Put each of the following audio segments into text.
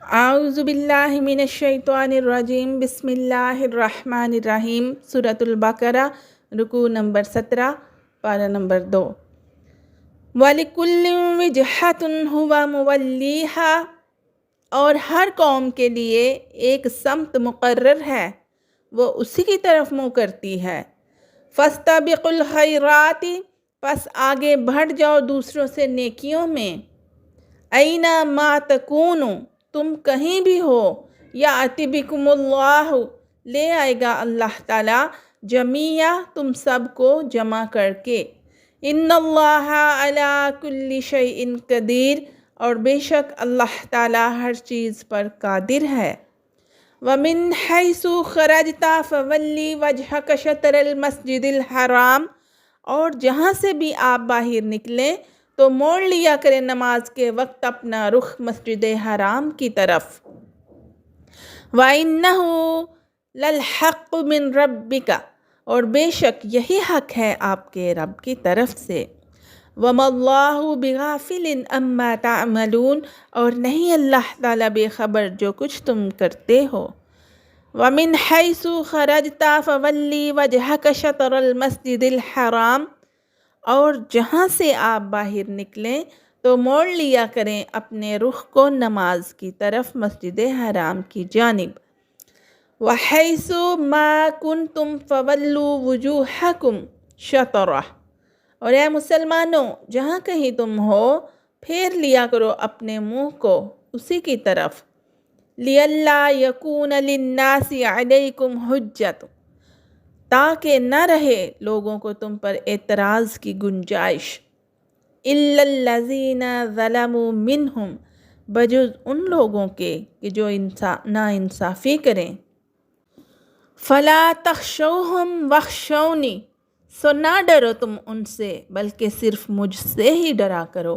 اعوذ باللہ من الشیطان الرجیم، بسم اللہ الرحمن الرحیم۔ سورۃ البقرہ، رکوع نمبر 17، پارہ نمبر 2۔ وَلِكُلٍّ وِجْهَةٌ هُوَ مُوَلِّيهَا، اور ہر قوم کے لیے ایک سمت مقرر ہے، وہ اسی کی طرف منہ کرتی ہے۔ فَاسْتَبِقُوا الْخَيْرَاتِ، پس آگے بڑھ جاؤ دوسروں سے نیکیوں میں۔ اَيْنَمَا تَكُونُوا، تم کہیں بھی ہو، یَأْتِ بِكُمُ اللَّهُ، لے آئے گا اللہ تعالیٰ جمیعا، تم سب کو جمع کر کے۔ ان اللہ علی کل شیء قدیر، اور بے شک اللہ تعالیٰ ہر چیز پر قادر ہے۔ وَمِنْ حَيْثُ خَرَجْتَ فَوَلِّ وَجْهَكَ شَطْرَ الْمَسْجِدِ الْحَرَامِ، اور جہاں سے بھی آپ باہر نکلیں تو موڑ لیا کریں نماز کے وقت اپنا رخ مسجد حرام کی طرف۔ وَإِنَّهُ لَلْحَقُّ مِنْ رَبِّكَ، اور بے شک یہی حق ہے آپ کے رب کی طرف سے۔ وَمَا اللَّهُ بِغَافِلٍ عَمَّا تَعْمَلُونَ، اور نہیں اللہ تعالیٰ بے خبر جو کچھ تم کرتے ہو۔ وَمِنْ حَيْثُ خَرَجْتَ فَوَلِّ وَجْهَكَ شَطْرَ الْمَسْجِدِ الْحَرَامِ، اور جہاں سے آپ باہر نکلیں تو موڑ لیا کریں اپنے رخ کو نماز کی طرف مسجد حرام کی جانب۔ وَحَيْثُ مَا كُنْتُمْ فَوَلُّوا وُجُوهَكُمْ شَطْرَهُ، اور اے مسلمانوں جہاں کہیں تم ہو پھیر لیا کرو اپنے منہ کو اسی کی طرف۔ لِأَلَّا يَكُونَ لِلنَّاسِ عَلَيْكُمْ حُجَّةٌ، تاکہ نہ رہے لوگوں کو تم پر اعتراض کی گنجائش۔ إِلَّا الَّذِينَ ظَلَمُوا مِنْهُمْ، بجز ان لوگوں کے کہ جو ناانصافی کریں۔ فَلَا تَخْشَوْهُمْ وَاخْشَوْنِ، سو نہ ڈرو تم ان سے بلکہ صرف مجھ سے ہی ڈرا کرو۔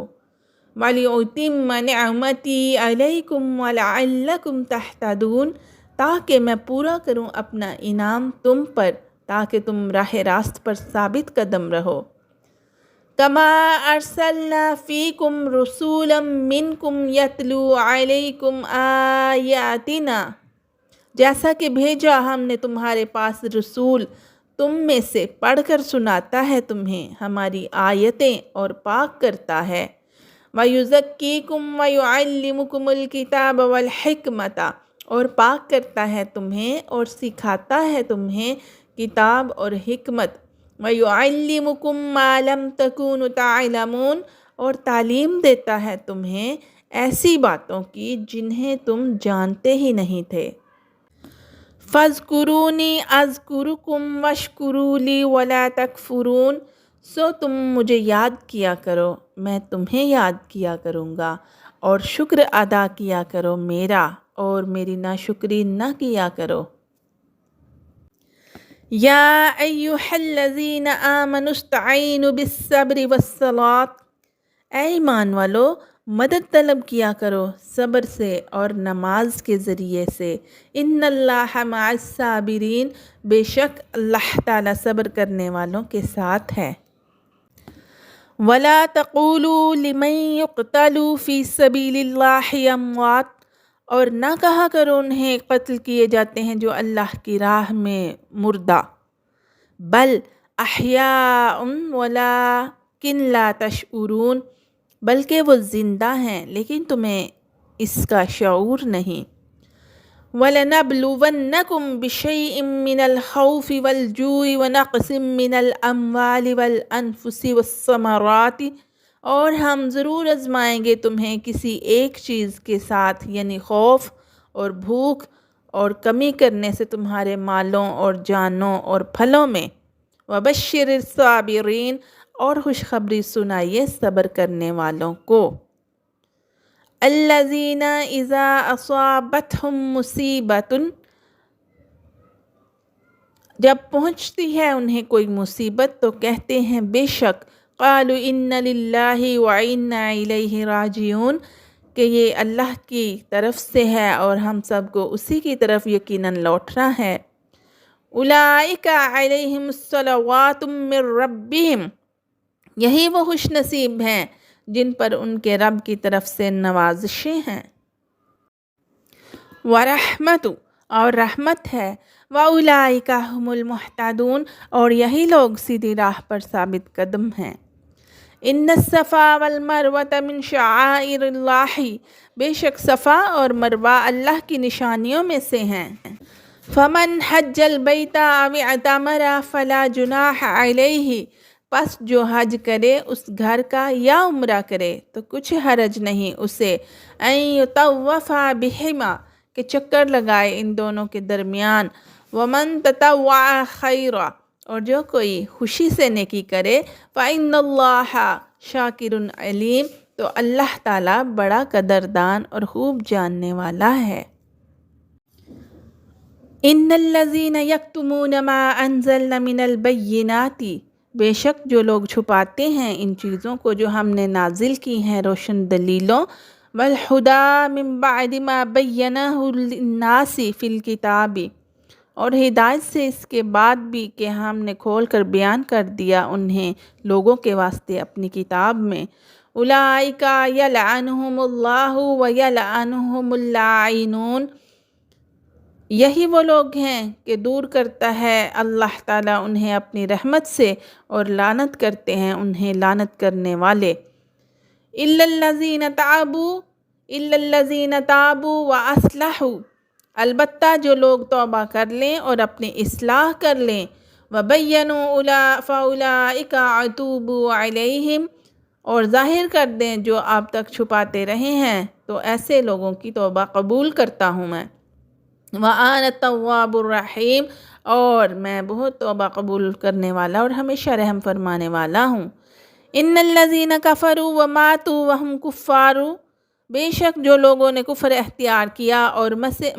وَلِأُتِمَّ نِعْمَتِي عَلَيْكُمْ وَلَعَلَّكُمْ تَهْتَدُونَ، تاکہ میں پورا کروں اپنا انعام تم پر تاکہ تم راہ راست پر ثابت قدم رہو۔ كَمَا أَرْسَلْنَا فِيكُمْ رُسُولًا مِّنْكُمْ يَتْلُو عَلَيْكُمْ آيَاتِنَا، جیسا کہ بھیجا ہم نے تمہارے پاس رسول، تم میں سے پڑھ کر سناتا ہے تمہیں ہماری آیتیں اور پاک کرتا ہے۔ وَيُزَكِّيكُمْ وَيُعَلِّمُكُمُ الْكِتَابَ وَالْحِكْمَةَ، اور پاک کرتا ہے تمہیں اور سکھاتا ہے تمہیں کتاب اور حکمت۔ وَيُعَلِّمُكُمْ مَا لَمْ تَكُونُوا تَعْلَمُونَ، اور تعلیم دیتا ہے تمہیں ایسی باتوں کی جنہیں تم جانتے ہی نہیں تھے۔ فَاذْكُرُونِي أَذْكُرُكُمْ وَاشْكُرُوا لِي وَلَا تَكْفُرُونَ، سو تم مجھے یاد کیا کرو میں تمہیں یاد کیا کروں گا، اور شکر ادا کیا کرو میرا اور میری ناشکری نہ کیا کرو۔ یا ایہا الذین آمنوا استعینوا بالصبر والصلاۃ، اے ایمان والو مدد طلب کیا کرو صبر سے اور نماز کے ذریعے سے۔ ان اللہ مع الصابرین، بے شک اللہ تعالیٰ صبر کرنے والوں کے ساتھ ہے۔ وَلَا تَقُولُوا لِمَن يُقْتَلُ فِي سَبِيلِ اللَّهِ أَمْوَاتٌ، اور نہ کہا کرو انہیں قتل کیے جاتے ہیں جو اللہ کی راہ میں مردہ، بل احیاء ولکن لا تشعرون، بلکہ وہ زندہ ہیں لیکن تمہیں اس کا شعور نہیں۔ وَلَنَبْلُوَنَّكُمْ بِشَيْءٍ مِّنَ الْخَوْفِ وَالْجُوعِ وَنَقْصٍ مِّنَ الْأَمْوَالِ وَالْأَنفُسِ وَالثَّمَرَاتِ، اور ہم ضرور آزمائیں گے تمہیں کسی ایک چیز کے ساتھ، یعنی خوف اور بھوک اور کمی کرنے سے تمہارے مالوں اور جانوں اور پھلوں میں۔ وَبَشِّرِ الصَّابِرِينَ، اور خوشخبری سنائیے صبر کرنے والوں کو۔ الَّذِينَ إِذَا أَصَابَتْهُمْ مُصِیبَةٌ، جب پہنچتی ہے انہیں کوئی مصیبت تو کہتے ہیں بے شک قالوا اِنَّ لِلَّهِ وَإِنَّا إِلَيْهِ راجعون، کہ یہ اللہ کی طرف سے ہے اور ہم سب کو اسی کی طرف یقیناً لوٹنا ہے۔ اولئک علیہم الصلوات من ربہم، یہی وہ خوش نصیب ہیں جن پر ان کے رب کی طرف سے نوازشیں ہیں۔ ورحمت اور رحمت ہے، وَأُولَٰئِکَ هُمُ الْمُہْتَدُونَ اور یہی لوگ سیدھی راہ پر ثابت قدم ہیں۔ ان الصفا والمروۃ من شعائر اللہ، بے شک صفا اور مروہ اللہ کی نشانیوں میں سے ہیں۔ فمن حج البیت او اعتمر فلا جناح علیہ، پس جو حج کرے اس گھر کا یا عمرہ کرے تو کچھ حرج نہیں اسے، ان یطوف بہما، کہ چکر لگائے ان دونوں کے درمیان، ومن تطوع خیرا، اور جو کوئی خوشی سے نیکی کرے، فإن اللہ شاکر علیم، تو اللہ تعالیٰ بڑا قدردان اور خوب جاننے والا ہے۔ ان الذین یکتمون ما انزلنا من البینات، بے شک جو لوگ چھپاتے ہیں ان چیزوں کو جو ہم نے نازل کی ہیں روشن دلیلوں، والہدی من بعد ما بینہ للناس فی الکتاب، اور ہدایت سے اس کے بعد بھی کہ ہم نے کھول کر بیان کر دیا انہیں لوگوں کے واسطے اپنی کتاب میں، اولئک یلعنہم اللہ ویلعنہم اللاعنون، یہی وہ لوگ ہیں کہ دور کرتا ہے اللہ تعالیٰ انہیں اپنی رحمت سے اور لعنت کرتے ہیں انہیں لعنت کرنے والے۔ الا الذین تابوا واصلحوا، البتہ جو لوگ توبہ کر لیں اور اپنی اصلاح کر لیں، وبینوا فاولئک اتوب علیہم، اور ظاہر کر دیں جو آپ تک چھپاتے رہے ہیں تو ایسے لوگوں کی توبہ قبول کرتا ہوں میں۔ وَأَنَا التَّوَّابُ الرَّحِيمُ، اور میں بہت توبہ قبول کرنے والا اور ہمیشہ رحم فرمانے والا ہوں۔ ان الذین کفروا وماتوا وهم کفار، بے شک جو لوگوں نے کفر اختیار کیا اور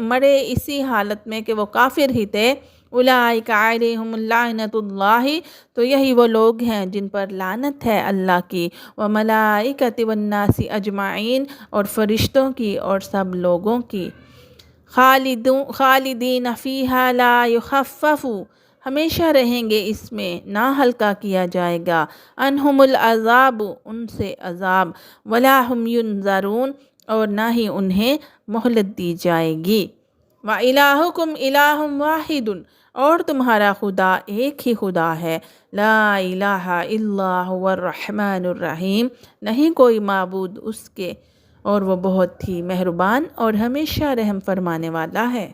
مرے اسی حالت میں کہ وہ کافر ہی تھے، اولئک علیہم لعنۃ اللہ، تو یہی وہ لوگ ہیں جن پر لعنت ہے اللہ کی، والملائکۃ والناس اجمعین، اور فرشتوں کی اور سب لوگوں کی، خالدین فیہا لا یخفف، ہمیشہ رہیں گے اس میں نہ ہلکا کیا جائے گا، عنہم العذاب، ان سے عذاب، ولا ہم ینظرون، اور نہ ہی انہیں مہلت دی جائے گی۔ وَإِلَٰهُكُمْ إِلَٰهٌ وَاحِدٌ، اور تمہارا خدا ایک ہی خدا ہے، لا الہ الا هو الرحمن الرحیم، نہیں کوئی معبود اس کے اور وہ بہت ہی مہربان اور ہمیشہ رحم فرمانے والا ہے۔